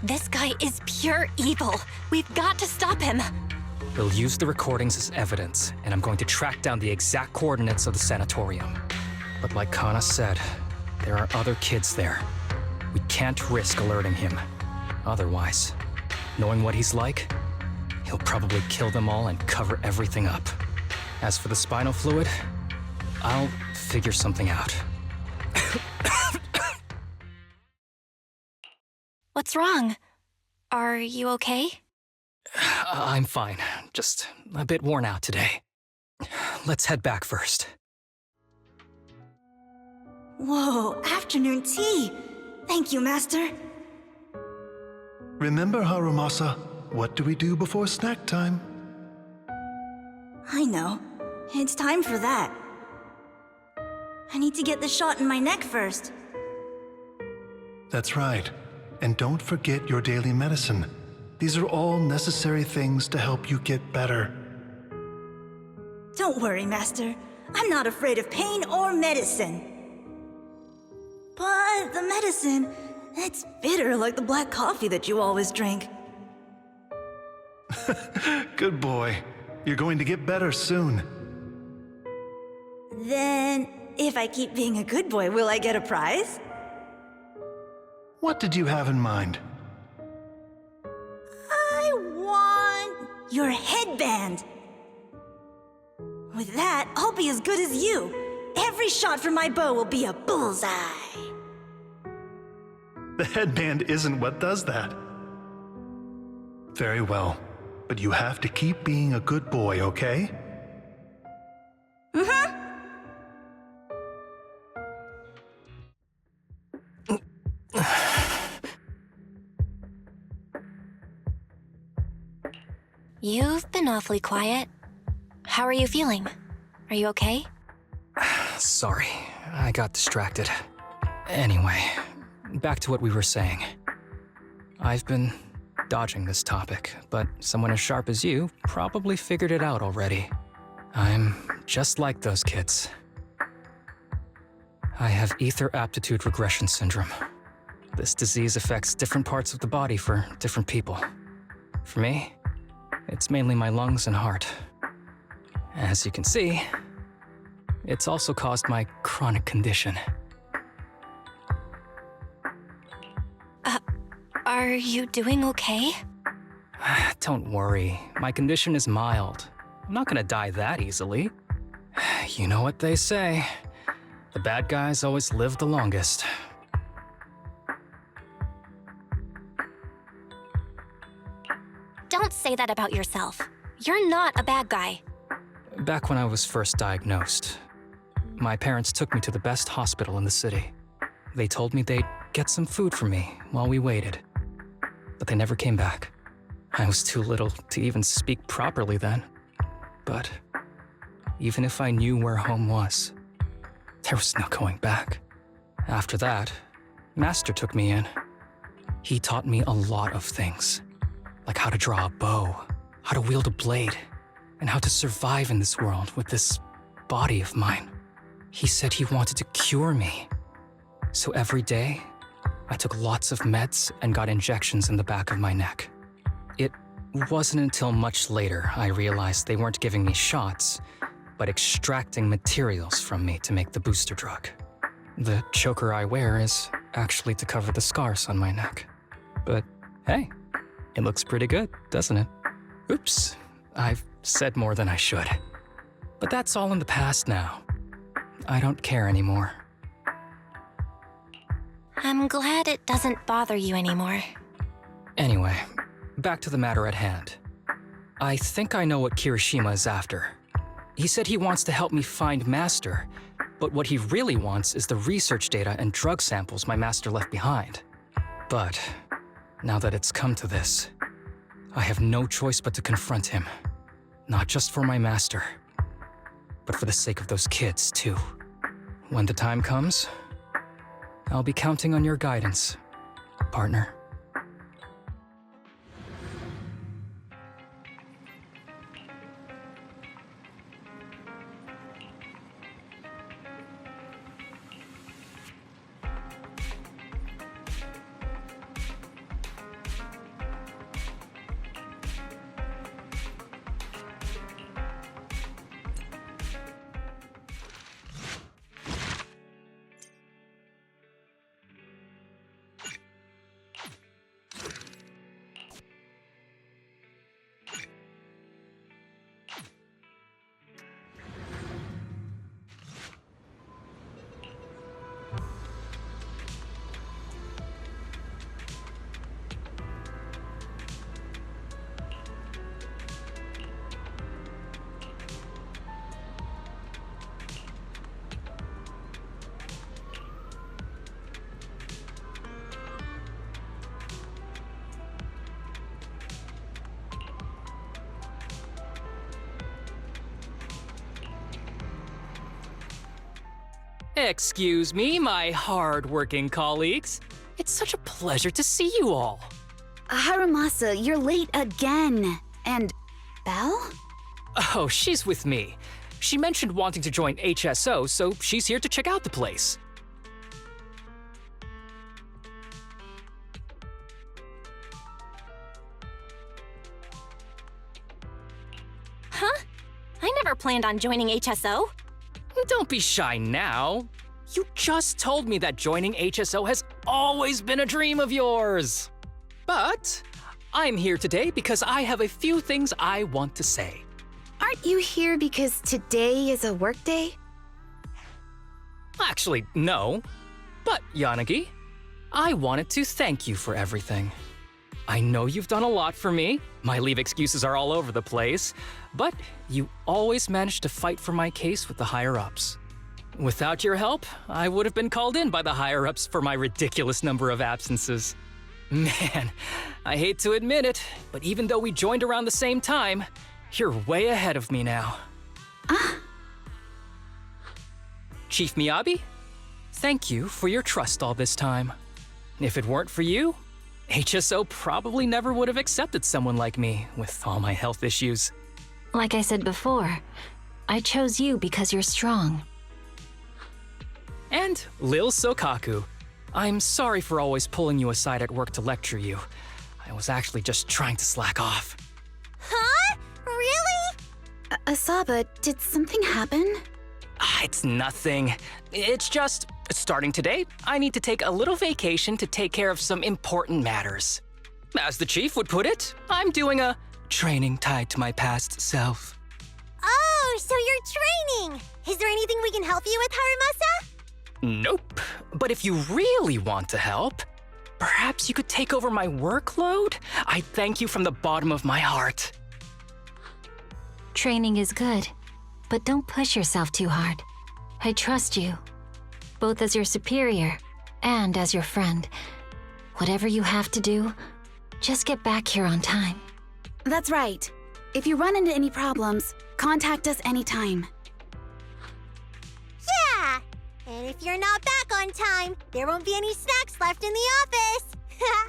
This guy is pure evil. We've got to stop him. We'll use the recordings as evidence, and I'm going to track down the exact coordinates of the sanatorium. But like Kana said, there are other kids there. We can't risk alerting him. Otherwise, knowing what he's like, he'll probably kill them all and cover everything up. As for the spinal fluid, I'll figure something out. What's wrong? Are you okay? I'm fine, just a bit worn out today. Let's head back first. Whoa, afternoon tea! Thank you, Master. Remember, Harumasa, what do we do before snack time? I know. It's time for that. I need to get the shot in my neck first. That's right. And don't forget your daily medicine. These are all necessary things to help you get better. Don't worry, Master. I'm not afraid of pain or medicine. But the medicine, it's bitter like the black coffee that you always drink. Good boy. You're going to get better soon. Then, if I keep being a good boy, will I get a prize? What did you have in mind? I want your headband. With that, I'll be as good as you. Every shot from my bow will be a bullseye. The headband isn't what does that. Very well, but you have to keep being a good boy, okay? You've been awfully quiet. How are you feeling? Are you okay? Sorry, I got distracted. Anyway, back to what we were saying. I've been dodging this topic, but someone as sharp as you probably figured it out already. I'm just like those kids. I have ether aptitude regression syndrome. This disease affects different parts of the body for different people. For me, it's mainly my lungs and heart. As you can see, it's also caused my chronic condition. Are you doing okay? Don't worry, my condition is mild. I'm not gonna die that easily. You know what they say, the bad guys always live the longest. Don't say that about yourself. You're not a bad guy. Back when I was first diagnosed, my parents took me to the best hospital in the city. They told me they'd get some food for me while we waited, but they never came back. I was too little to even speak properly then. But even if I knew where home was, there was no going back. After that, Master took me in. He taught me a lot of things, like how to draw a bow, how to wield a blade, and how to survive in this world with this body of mine. He said he wanted to cure me. So every day, I took lots of meds and got injections in the back of my neck. It wasn't until much later I realized they weren't giving me shots, but extracting materials from me to make the booster drug. The choker I wear is actually to cover the scars on my neck. But hey, it looks pretty good, doesn't it? Oops, I've said more than I should. But that's all in the past now. I don't care anymore. I'm glad it doesn't bother you anymore. Anyway, back to the matter at hand. I think I know what Kirishima is after. He said he wants to help me find Master, but what he really wants is the research data and drug samples my master left behind. But now that it's come to this, I have no choice but to confront him. Not just for my master, but for the sake of those kids, too. When the time comes, I'll be counting on your guidance, partner. Excuse me, my hard-working colleagues. It's such a pleasure to see you all. Harumasa, you're late again. And Belle? Oh, she's with me. She mentioned wanting to join HSO, so she's here to check out the place. Huh? I never planned on joining HSO. Don't be shy now. You just told me that joining HSO has always been a dream of yours. But I'm here today because I have a few things I want to say. Aren't you here because today is a work day? Actually, no. But, Yanagi, I wanted to thank you for everything. I know you've done a lot for me. My leave excuses are all over the place. But you always managed to fight for my case with the higher-ups. Without your help, I would have been called in by the higher-ups for my ridiculous number of absences. Man, I hate to admit it, but even though we joined around the same time, you're way ahead of me now. Chief Miyabi, thank you for your trust all this time. If it weren't for you, HSO probably never would have accepted someone like me with all my health issues. Like I said before, I chose you because you're strong. And Lil Sokaku, I'm sorry for always pulling you aside at work to lecture you. I was actually just trying to slack off. Huh? Really? Asaba, did something happen? It's nothing. It's just, starting today, I need to take a little vacation to take care of some important matters. As the chief would put it, I'm doing a training tied to my past self. Oh, so you're training! Is there anything we can help you with, Harumasa? Nope. But if you really want to help, perhaps you could take over my workload? I thank you from the bottom of my heart. Training is good, but don't push yourself too hard. I trust you, both as your superior and as your friend. Whatever you have to do, just get back here on time. That's right. If you run into any problems, contact us anytime. Yeah! And if you're not back on time, there won't be any snacks left in the office.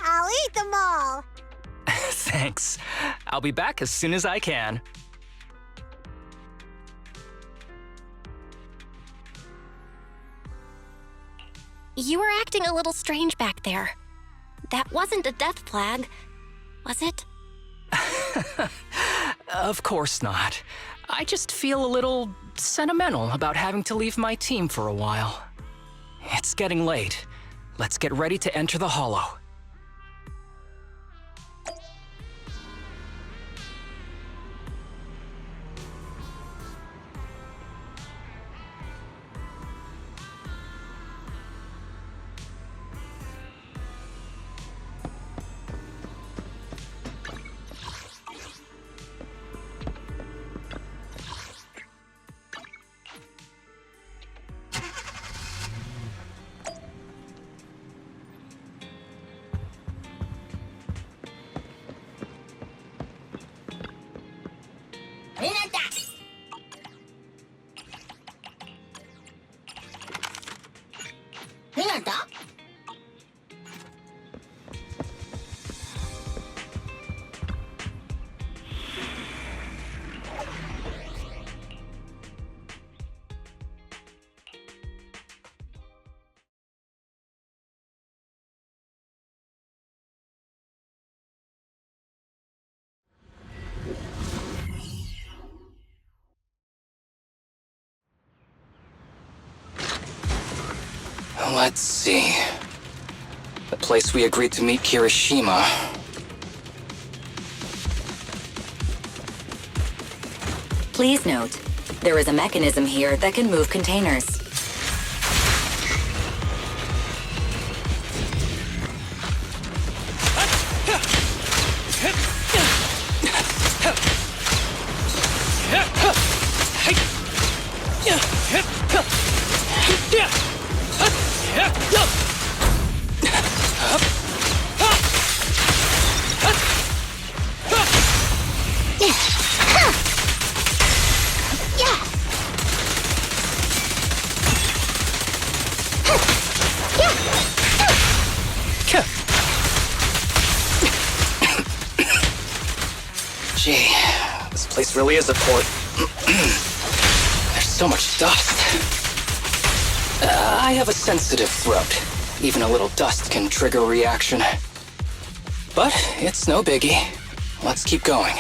I'll eat them all. Thanks. I'll be back as soon as I can. You were acting a little strange back there. That wasn't a death plague, was it? Of course not. I just feel a little sentimental about having to leave my team for a while. It's getting late. Let's get ready to enter the Hollow. Let's see. The place we agreed to meet Kirishima. Please note, there is a mechanism here that can move containers. Gee, this place really is a port. There's so much dust. I have a sensitive throat. Even a little dust can trigger a reaction. But it's no biggie. Let's keep going.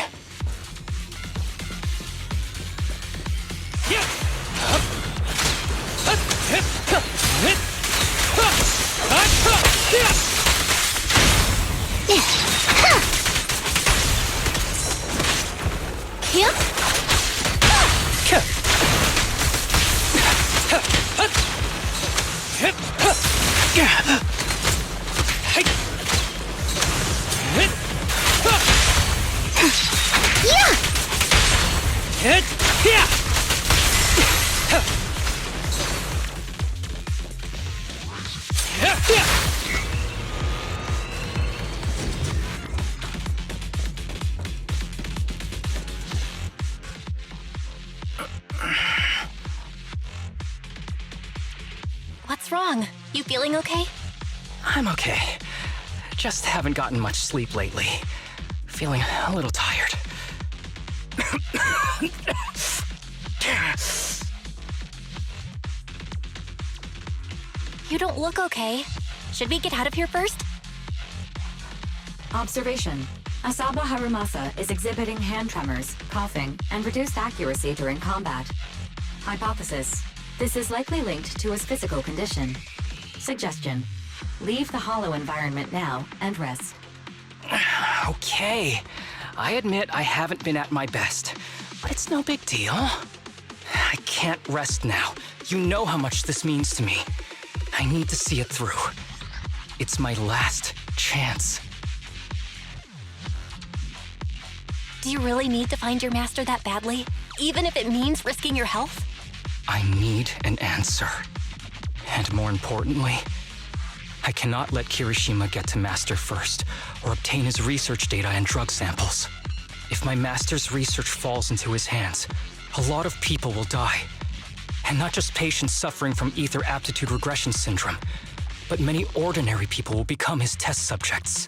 What's wrong? You feeling okay? I'm okay. Just haven't gotten much sleep lately. Feeling a little tired. You don't look okay. Should we get out of here first? Observation. Asaba Harumasa is exhibiting hand tremors, coughing, and reduced accuracy during combat. Hypothesis. This is likely linked to his physical condition. Suggestion. Leave the hollow environment now and rest. Okay. I admit I haven't been at my best, but it's no big deal. I can't rest now. You know how much this means to me. I need to see it through. It's my last chance. Do you really need to find your master that badly? Even if it means risking your health? I need an answer. And more importantly, I cannot let Kirishima get to Master first, or obtain his research data and drug samples. If my Master's research falls into his hands, a lot of people will die. And not just patients suffering from ether aptitude regression syndrome, but many ordinary people will become his test subjects.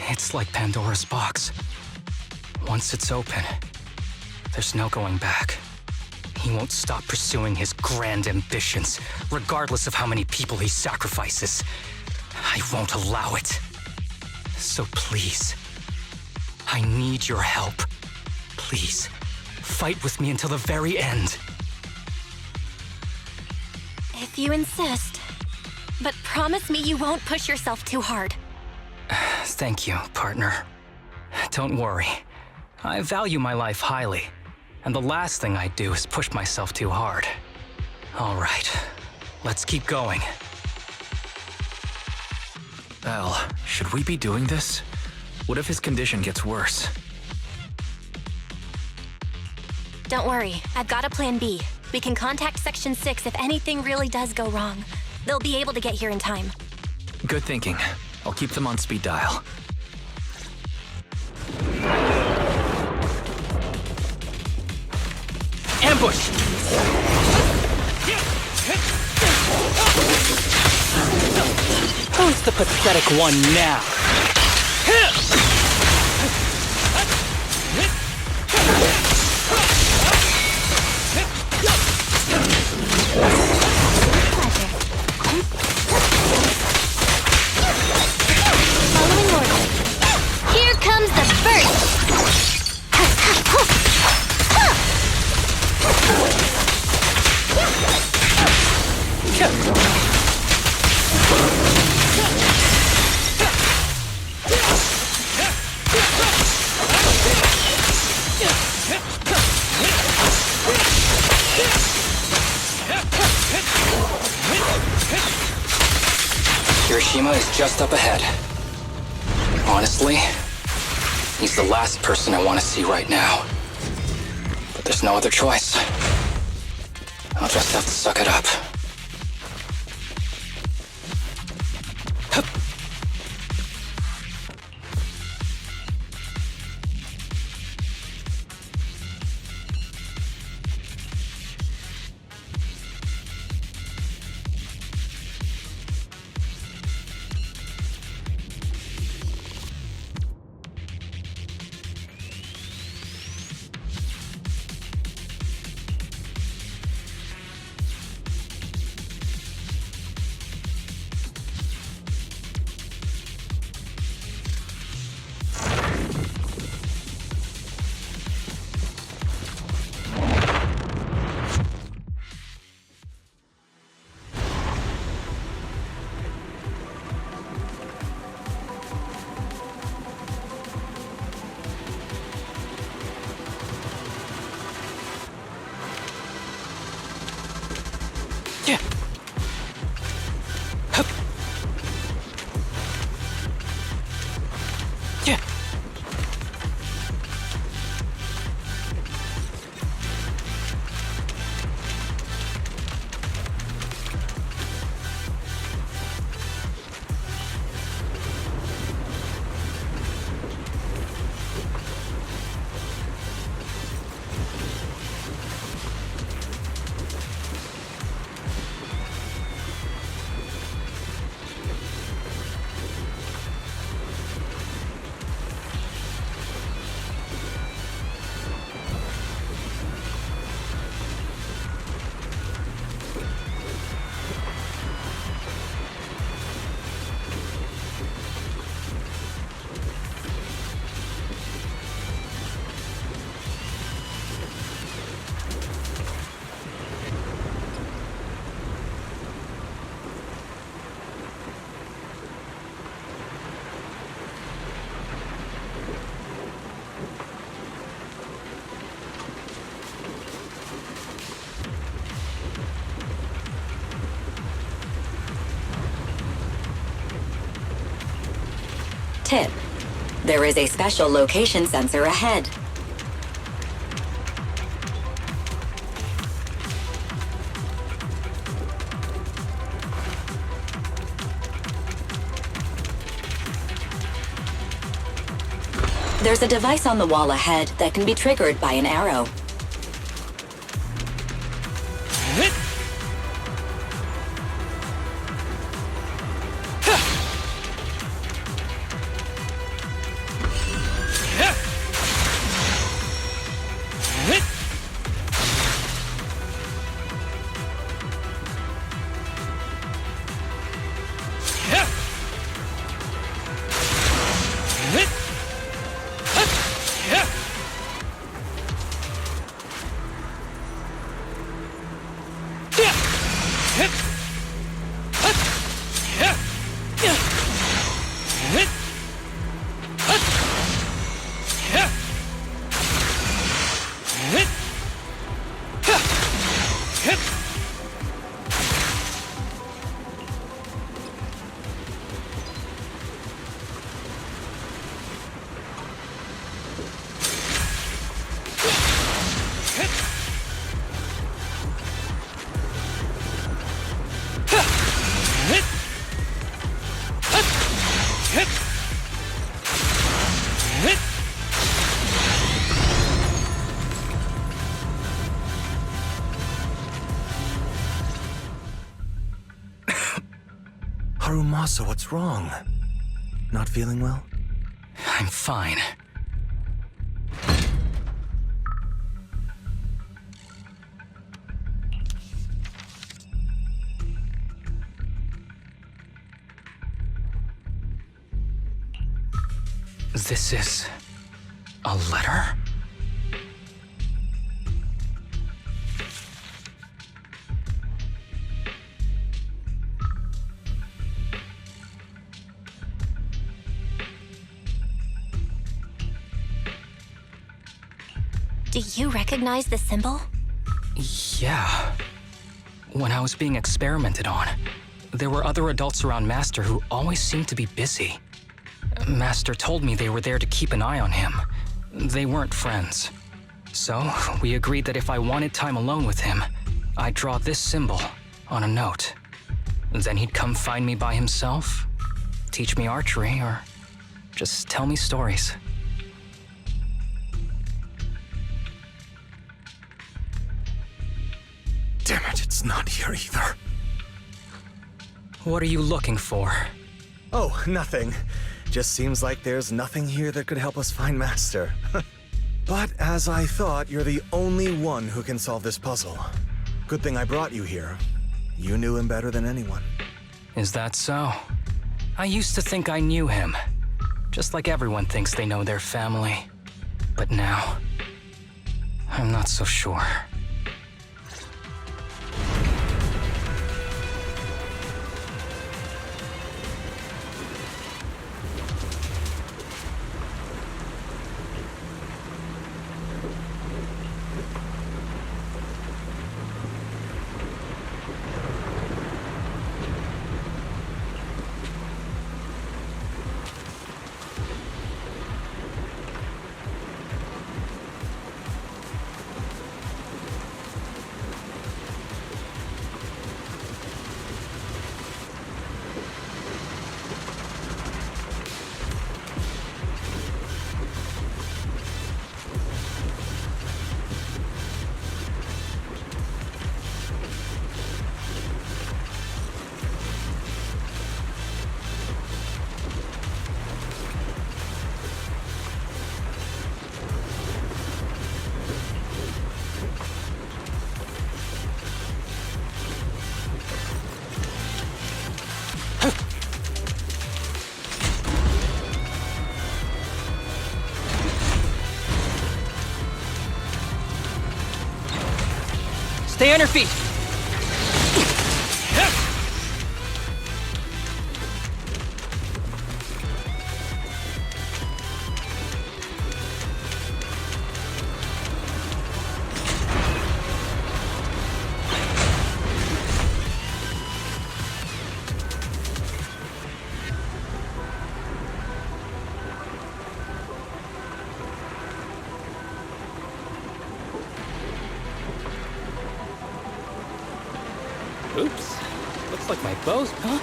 It's like Pandora's box. Once it's open, there's no going back. He won't stop pursuing his grand ambitions, regardless of how many people he sacrifices. I won't allow it. So please, I need your help. Please, fight with me until the very end. If you insist. But promise me you won't push yourself too hard. Thank you, partner. Don't worry. I value my life highly, and the last thing I do is push myself too hard. All right, let's keep going. Belle, should we be doing this? What if his condition gets worse? Don't worry, I've got a plan B. We can contact Section 6 if anything really does go wrong. They'll be able to get here in time. Good thinking. I'll keep them on speed dial. Ambush! Who's the pathetic one now? Following orders. Here comes the first! Kirishima is just up ahead. Honestly, he's the last person I want to see right now. But there's no other choice. I'll just have to suck it up. Tip: there is a special location sensor ahead. There's a device on the wall ahead that can be triggered by an arrow. Harumasa, what's wrong? Not feeling well? I'm fine. This is a letter? Do you recognize the symbol? Yeah. When I was being experimented on, there were other adults around Master who always seemed to be busy. Master told me they were there to keep an eye on him. They weren't friends. So, we agreed that if I wanted time alone with him, I'd draw this symbol on a note. Then he'd come find me by himself, teach me archery, or just tell me stories. Damn it, it's not here either. What are you looking for? Oh, nothing. Just seems like there's nothing here that could help us find Master. But as I thought, you're the only one who can solve this puzzle. Good thing I brought you here. You knew him better than anyone. Is that so? I used to think I knew him. Just like everyone thinks they know their family. But now, I'm not so sure. Stay on your feet! like my bows, huh?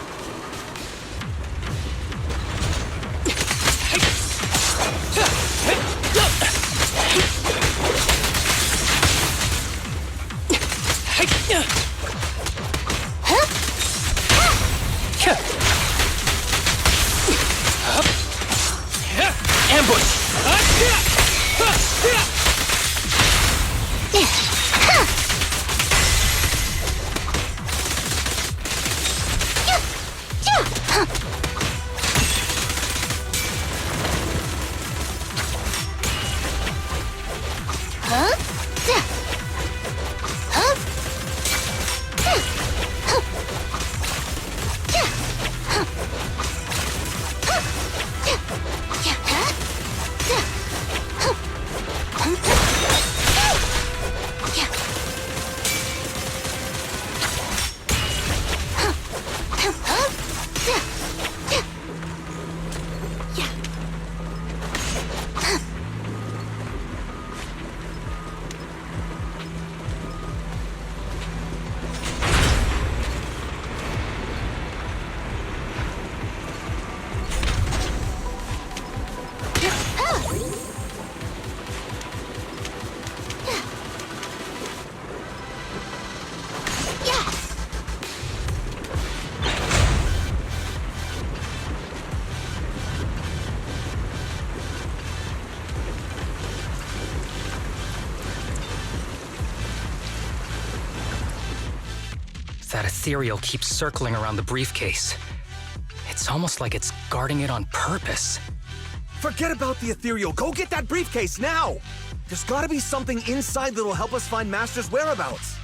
Ambush! That ethereal keeps circling around the briefcase. It's almost like it's guarding it on purpose. Forget about the ethereal. Go get that briefcase now! There's gotta be something inside that'll help us find Master's whereabouts.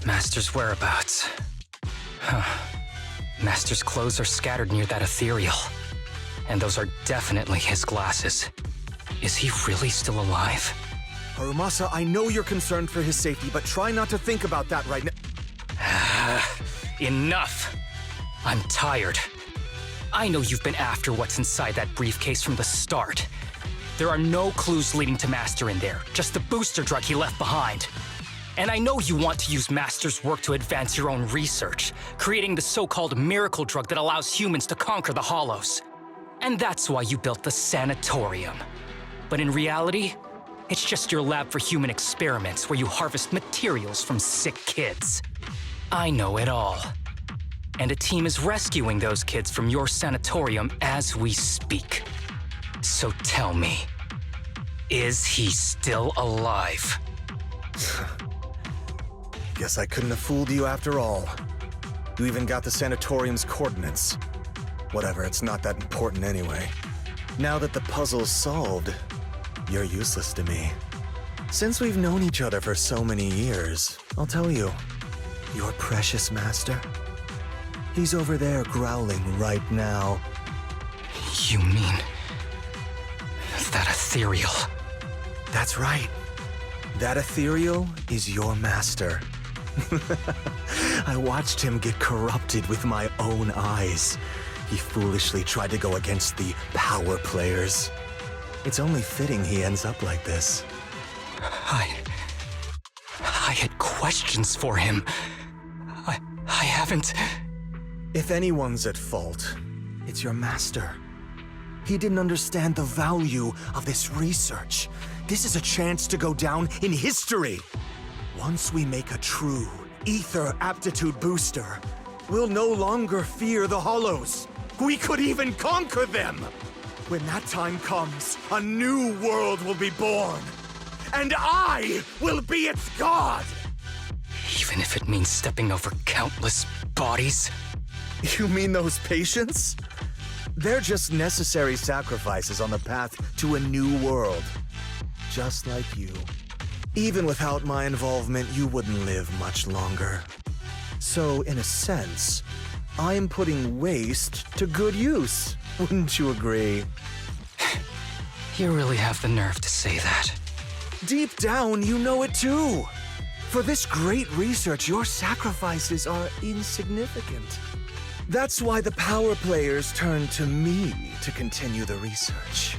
Master's whereabouts. Huh. Master's clothes are scattered near that ethereal. And those are definitely his glasses. Is he really still alive? Harumasa, I know you're concerned for his safety, but try not to think about that right now. Enough! I'm tired. I know you've been after what's inside that briefcase from the start. There are no clues leading to Master in there, just the booster drug he left behind. And I know you want to use Master's work to advance your own research, creating the so-called miracle drug that allows humans to conquer the Hollows. And that's why you built the sanatorium. But in reality, it's just your lab for human experiments where you harvest materials from sick kids. I know it all. And a team is rescuing those kids from your sanatorium as we speak. So tell me, is he still alive? Guess I couldn't have fooled you after all. You even got the sanatorium's coordinates. Whatever, it's not that important anyway. Now that the puzzle's solved, you're useless to me. Since we've known each other for so many years, I'll tell you, your precious master, he's over there growling right now. You mean that ethereal? That's right. That ethereal is your master. I watched him get corrupted with my own eyes. He foolishly tried to go against the power players. It's only fitting he ends up like this. I had questions for him. I haven't... If anyone's at fault, it's your master. He didn't understand the value of this research. This is a chance to go down in history. Once we make a true ether aptitude booster, we'll no longer fear the Hollows. We could even conquer them. When that time comes, a new world will be born. And I will be its god! Even if it means stepping over countless bodies? You mean those patients? They're just necessary sacrifices on the path to a new world. Just like you. Even without my involvement, you wouldn't live much longer. So, in a sense, I'm putting waste to good use. Wouldn't you agree? You really have the nerve to say that. Deep down, you know it too. For this great research, your sacrifices are insignificant. That's why the power players turn to me to continue the research.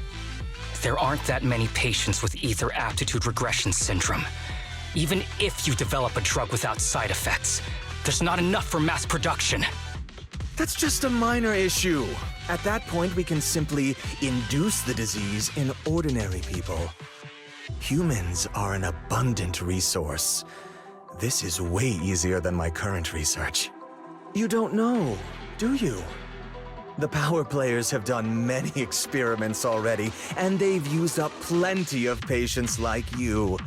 There aren't that many patients with ether aptitude regression syndrome. Even if you develop a drug without side effects, there's not enough for mass production. That's just a minor issue. At that point, we can simply induce the disease in ordinary people. Humans are an abundant resource. This is way easier than my current research. You don't know, do you? The power players have done many experiments already, and they've used up plenty of patients like you.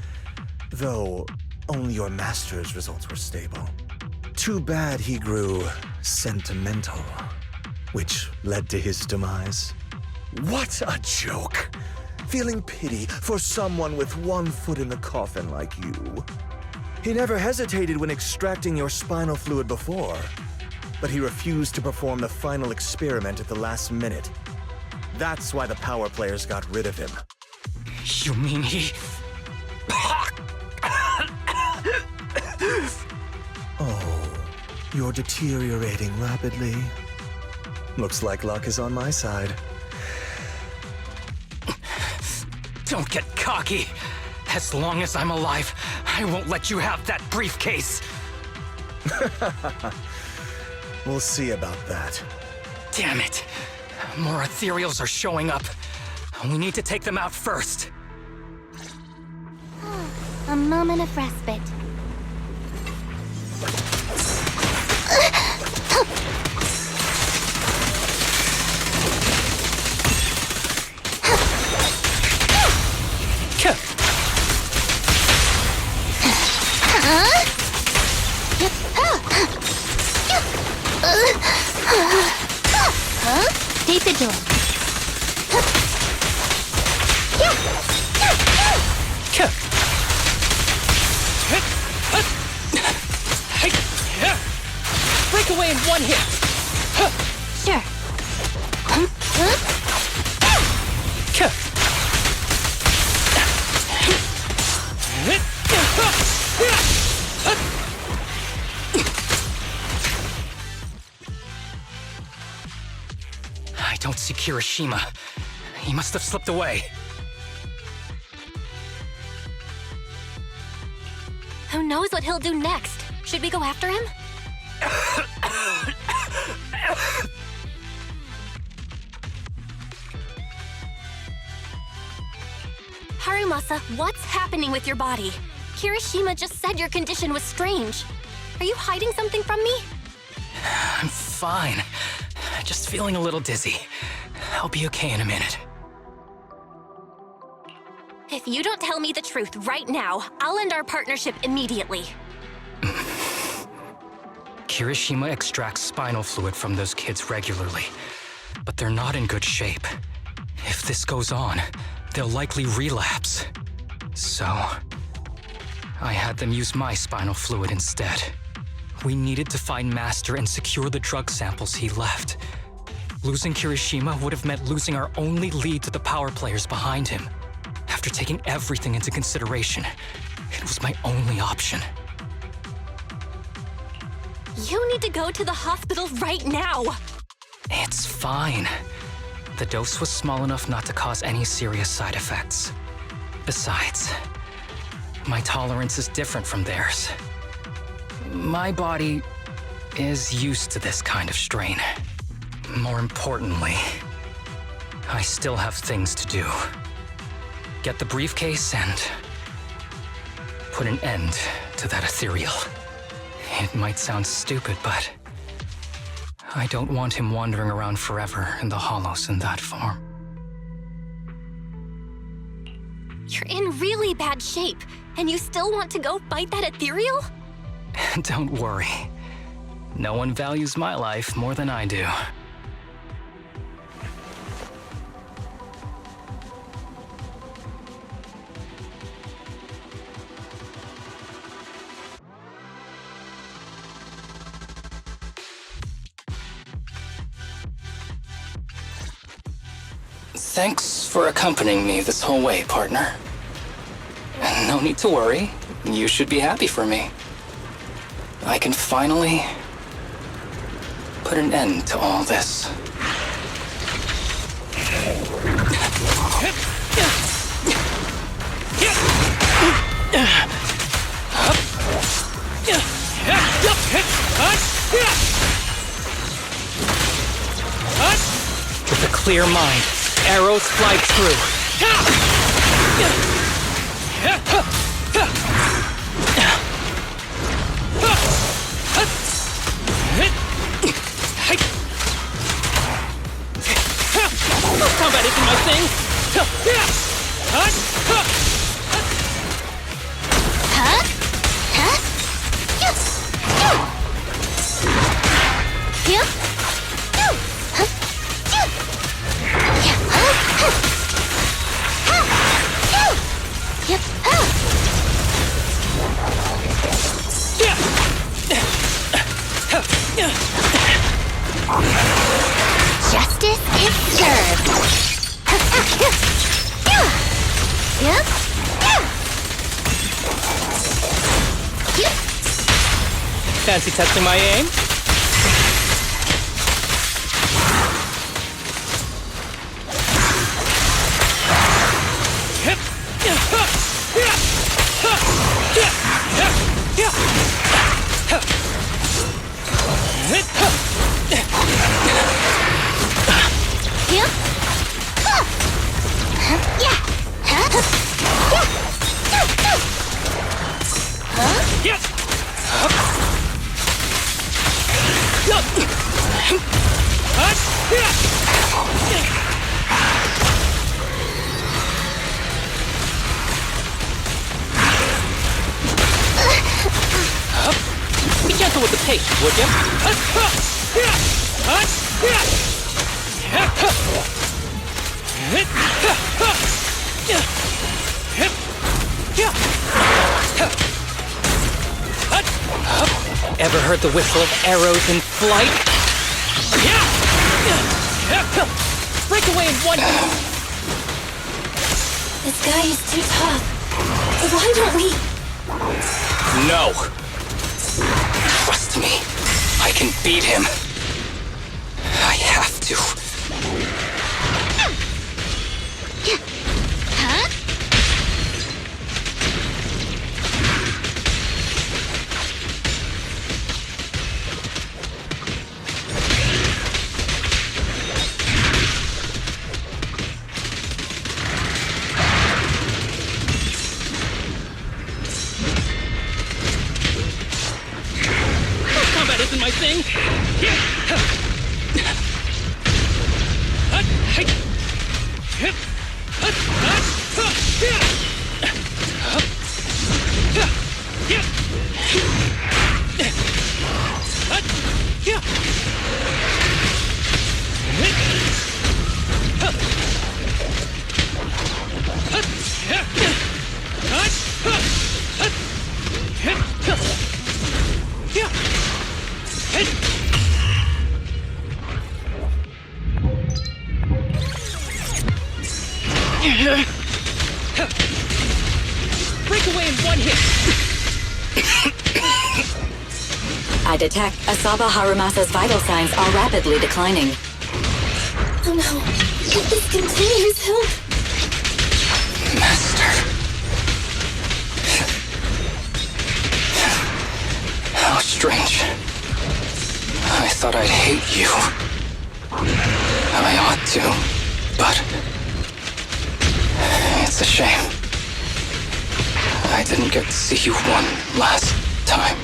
Though, only your master's results were stable. Too bad he grew sentimental, which led to his demise. What a joke! Feeling pity for someone with one foot in the coffin like you. He never hesitated when extracting your spinal fluid before, but he refused to perform the final experiment at the last minute. That's why the power players got rid of him. You mean he... Oh, you're deteriorating rapidly. Looks like luck is on my side. Don't get cocky. As long as I'm alive, I won't let you have that briefcase. We'll see about that. Damn it. More ethereals are showing up. We need to take them out first. A moment of respite. Stay vigilant. Break away in one hit. Sure. I don't see Kirishima. He must have slipped away. Who knows what he'll do next? Should we go after him? Harumasa, what's happening with your body? Kirishima just said your condition was strange. Are you hiding something from me? I'm fine. Just feeling a little dizzy. I'll be okay in a minute. If you don't tell me the truth right now, I'll end our partnership immediately. Kirishima extracts spinal fluid from those kids regularly, but they're not in good shape. If this goes on, they'll likely relapse. So, I had them use my spinal fluid instead. We needed to find Master and secure the drug samples he left. Losing Kirishima would have meant losing our only lead to the power players behind him. After taking everything into consideration, it was my only option. You need to go to the hospital right now! It's fine. The dose was small enough not to cause any serious side effects. Besides, my tolerance is different from theirs. My body is used to this kind of strain. More importantly, I still have things to do. Get the briefcase and put an end to that ethereal. It might sound stupid, but I don't want him wandering around forever in the hollows in that form. You're in really bad shape, and you still want to go fight that ethereal? Don't worry. No one values my life more than I do. Thanks for accompanying me this whole way, partner. No need to worry. You should be happy for me. I can finally put an end to all this. With a clear mind, arrows fly true. Combat isn't my thing. Justice is served. Fancy testing my aim? Be gentle with the pace, would you? Ever heard the whistle of arrows in flight? Break away in one. This guy is too tough. Why don't we... No. Trust me. I can beat him. I have to. Combat isn't my thing. Break away in one hit. I detect Asaba Harumasa's vital signs are rapidly declining. Oh no. If this continues, he'll... Master. How strange. I thought I'd hate you. I ought to, but it's a shame. I didn't get to see you one last time.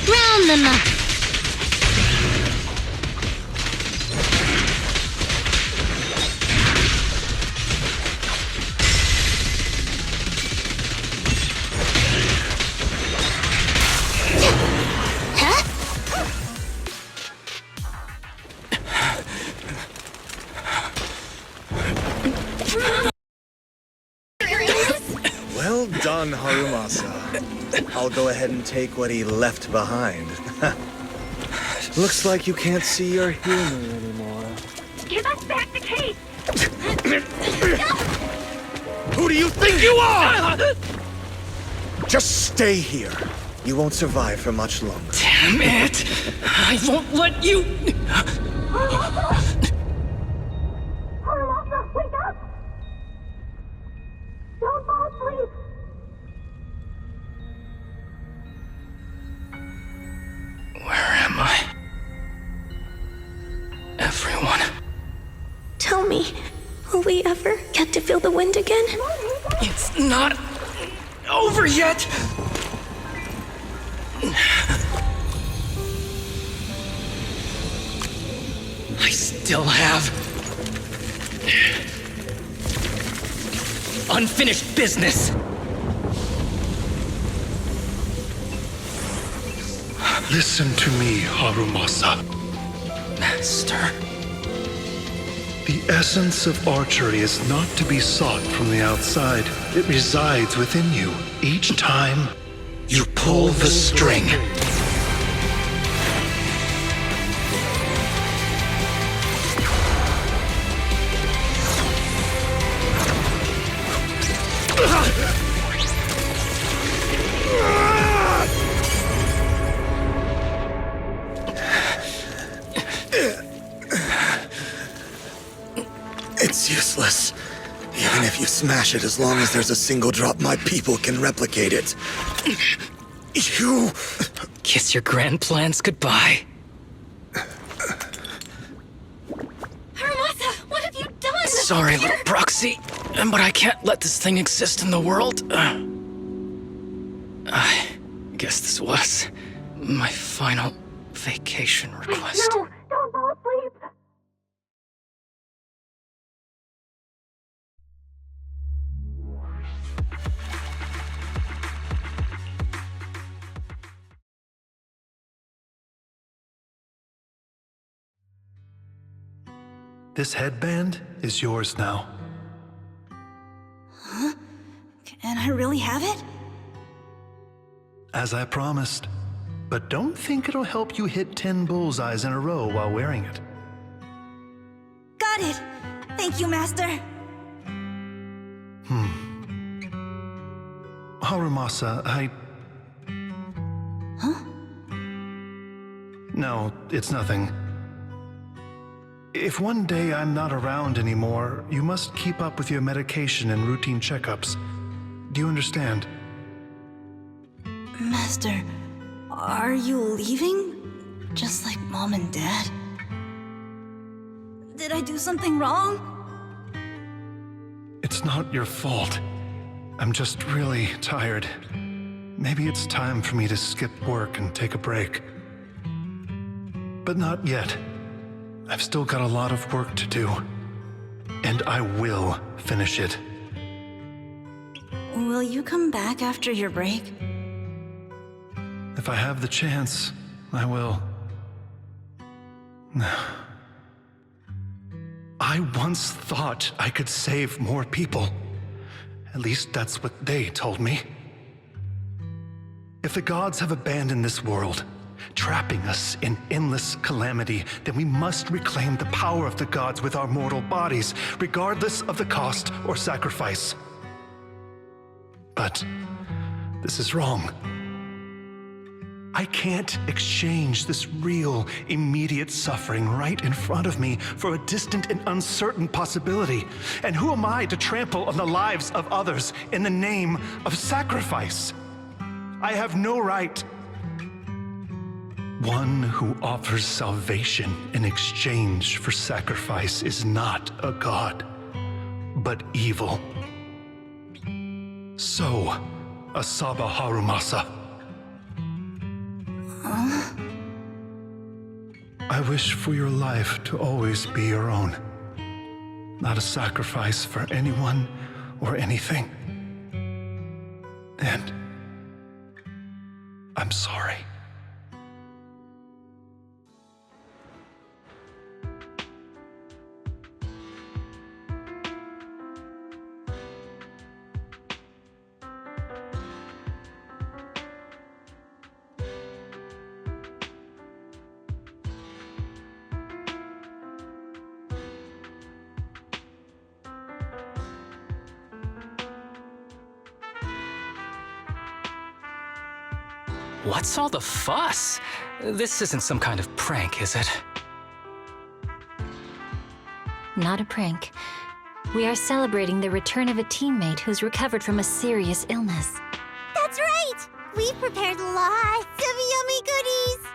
Round them up. Well done, Harumasa. I'll go ahead and take what he left behind. Looks like you can't see your humor anymore. Give us back the case. Who do you think you are? Just stay here. You won't survive for much longer. Damn it! I won't let you... Harumasa, wake up! sleep. Where am I? Everyone. Tell me, will we ever get to feel the wind again? It's not over yet! I still have unfinished business. Listen to me, Harumasa. Master. The essence of archery is not to be sought from the outside. It resides within you. Each time you pull the string. It's useless. Even if you smash it, as long as there's a single drop, my people can replicate it. You... Kiss your grand plans goodbye. Harumasa, what have you done? Sorry, little proxy, but I can't let this thing exist in the world. I guess this was my final vacation request. No, don't fall asleep. This headband is yours now. Can I really have it? As I promised. But don't think it'll help you hit 10 bullseyes in a row while wearing it. Got it! Thank you, Master. Harumasa, Huh? No, it's nothing. If one day I'm not around anymore, you must keep up with your medication and routine checkups. Do you understand? Master, are you leaving? Just like Mom and Dad? Did I do something wrong? It's not your fault. I'm just really tired. Maybe it's time for me to skip work and take a break. But not yet. I've still got a lot of work to do. And I will finish it. Will you come back after your break? If I have the chance, I will. I once thought I could save more people. At least that's what they told me. If the gods have abandoned this world, trapping us in endless calamity, then we must reclaim the power of the gods with our mortal bodies, regardless of the cost or sacrifice. But this is wrong. I can't exchange this real, immediate suffering right in front of me for a distant and uncertain possibility. And who am I to trample on the lives of others in the name of sacrifice? I have no right. One who offers salvation in exchange for sacrifice is not a god, but evil. So, Asaba Harumasa. I wish for your life to always be your own, not a sacrifice for anyone or anything. And I'm sorry. What's all the fuss? This isn't some kind of prank, is it? Not a prank. We are celebrating the return of a teammate who's recovered from a serious illness. That's right! We've prepared lots of yummy goodies!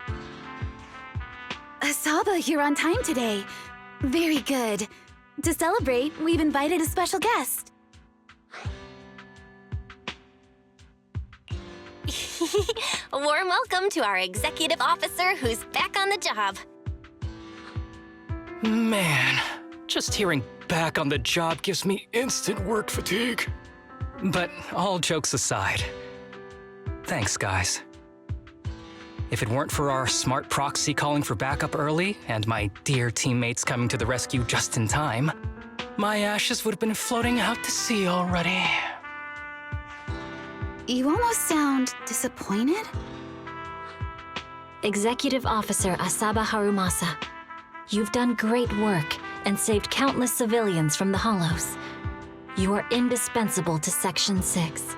Asaba, you're on time today. Very good. To celebrate, we've invited a special guest. A warm welcome to our executive officer who's back on the job. Man, just hearing back on the job gives me instant work fatigue. But all jokes aside, thanks, guys. If it weren't for our smart proxy calling for backup early and my dear teammates coming to the rescue just in time, my ashes would have been floating out to sea already. You almost sound disappointed? Executive Officer Asaba Harumasa, you've done great work and saved countless civilians from the Hollows. You are indispensable to Section 6.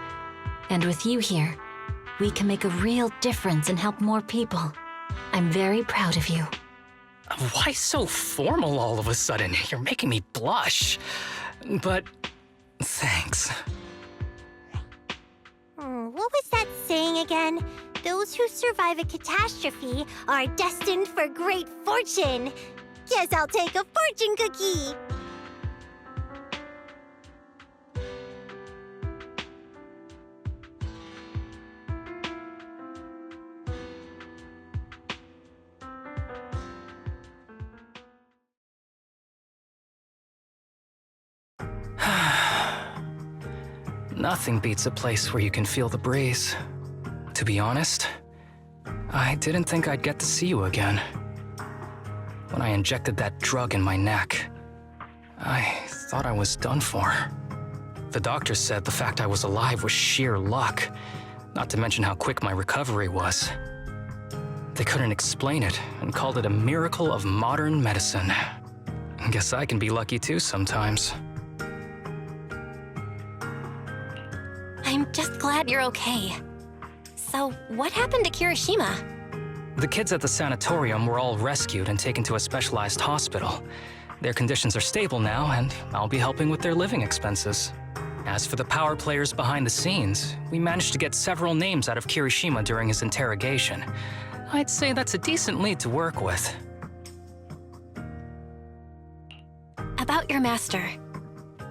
And with you here, we can make a real difference and help more people. I'm very proud of you. Why so formal all of a sudden? You're making me blush. But thanks. What was that saying again? Those who survive a catastrophe are destined for great fortune. Guess I'll take a fortune cookie. Nothing beats a place where you can feel the breeze. To be honest, I didn't think I'd get to see you again. When I injected that drug in my neck, I thought I was done for. The doctor said the fact I was alive was sheer luck, not to mention how quick my recovery was. They couldn't explain it and called it a miracle of modern medicine. Guess I can be lucky too sometimes. I'm just glad you're okay. So, what happened to Kirishima? The kids at the sanatorium were all rescued and taken to a specialized hospital. Their conditions are stable now, and I'll be helping with their living expenses. As for the power players behind the scenes, we managed to get several names out of Kirishima during his interrogation. I'd say that's a decent lead to work with. About your master.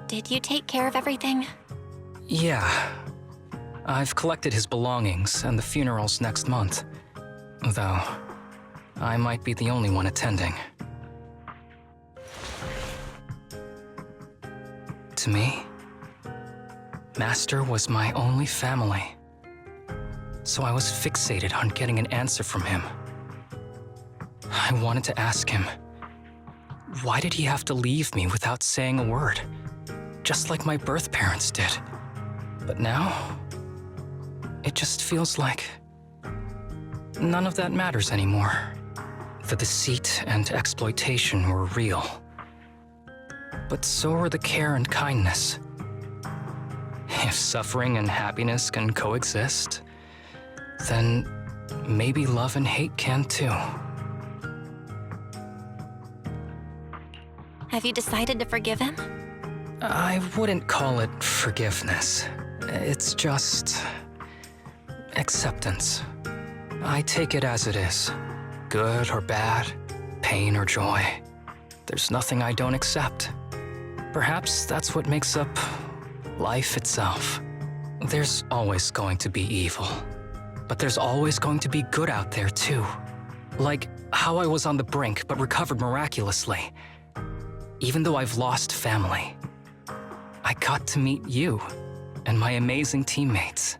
Did you take care of everything? Yeah. I've collected his belongings, and the funeral's next month. Though, I might be the only one attending. To me, Master was my only family. So I was fixated on getting an answer from him. I wanted to ask him, why did he have to leave me without saying a word? Just like my birth parents did. But now, it just feels like none of that matters anymore. The deceit and exploitation were real. But so are the care and kindness. If suffering and happiness can coexist, then maybe love and hate can too. Have you decided to forgive him? I wouldn't call it forgiveness. It's just acceptance. I take it as it is. Good or bad, pain or joy. There's nothing I don't accept. Perhaps that's what makes up life itself. There's always going to be evil. But there's always going to be good out there too. Like how I was on the brink but recovered miraculously. Even though I've lost family, I got to meet you and my amazing teammates.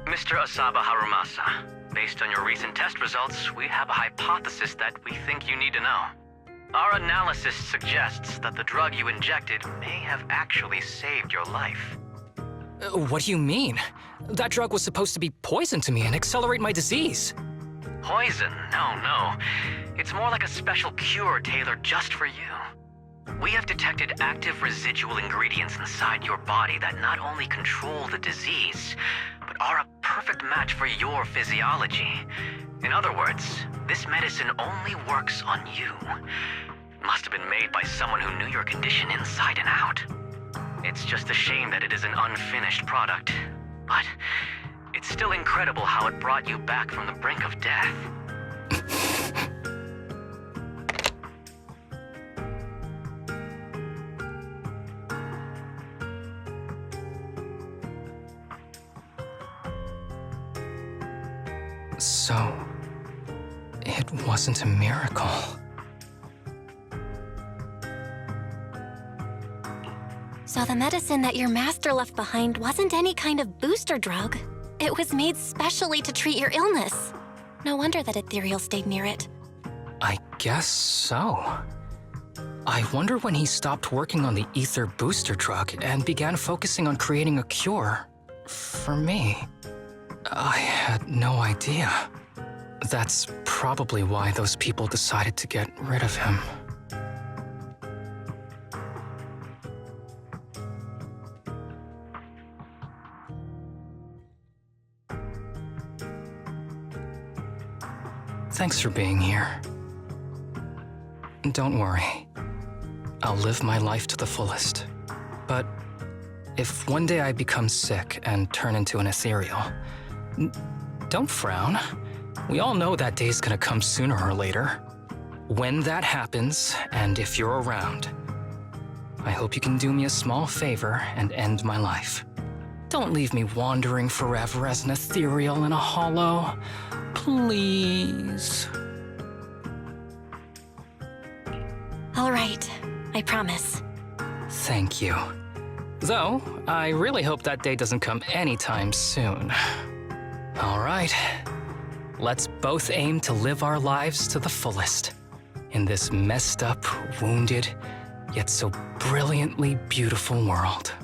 Mr. Asaba Harumasa, based on your recent test results, we have a hypothesis that we think you need to know. Our analysis suggests that the drug you injected may have actually saved your life. What do you mean? That drug was supposed to be poison to me and accelerate my disease. Poison? No. It's more like a special cure tailored just for you. We have detected active residual ingredients inside your body that not only control the disease, but are a perfect match for your physiology. In other words, this medicine only works on you. Must have been made by someone who knew your condition inside and out. It's just a shame that it is an unfinished product, but it's still incredible how it brought you back from the brink of death. So, it wasn't a miracle. So the medicine that your master left behind wasn't any kind of booster drug. It was made specially to treat your illness. No wonder that Ethereal stayed near it. I guess so. I wonder when he stopped working on the ether booster drug and began focusing on creating a cure for me. I had no idea. That's probably why those people decided to get rid of him. Thanks for being here. Don't worry. I'll live my life to the fullest. But if one day I become sick and turn into an ethereal, don't frown. We all know that day's gonna come sooner or later. When that happens, and if you're around, I hope you can do me a small favor and end my life. Don't leave me wandering forever as an ethereal in a hollow. Please. All right, I promise. Thank you. Though, I really hope that day doesn't come anytime soon. All right. Let's both aim to live our lives to the fullest in this messed up, wounded, yet so brilliantly beautiful world.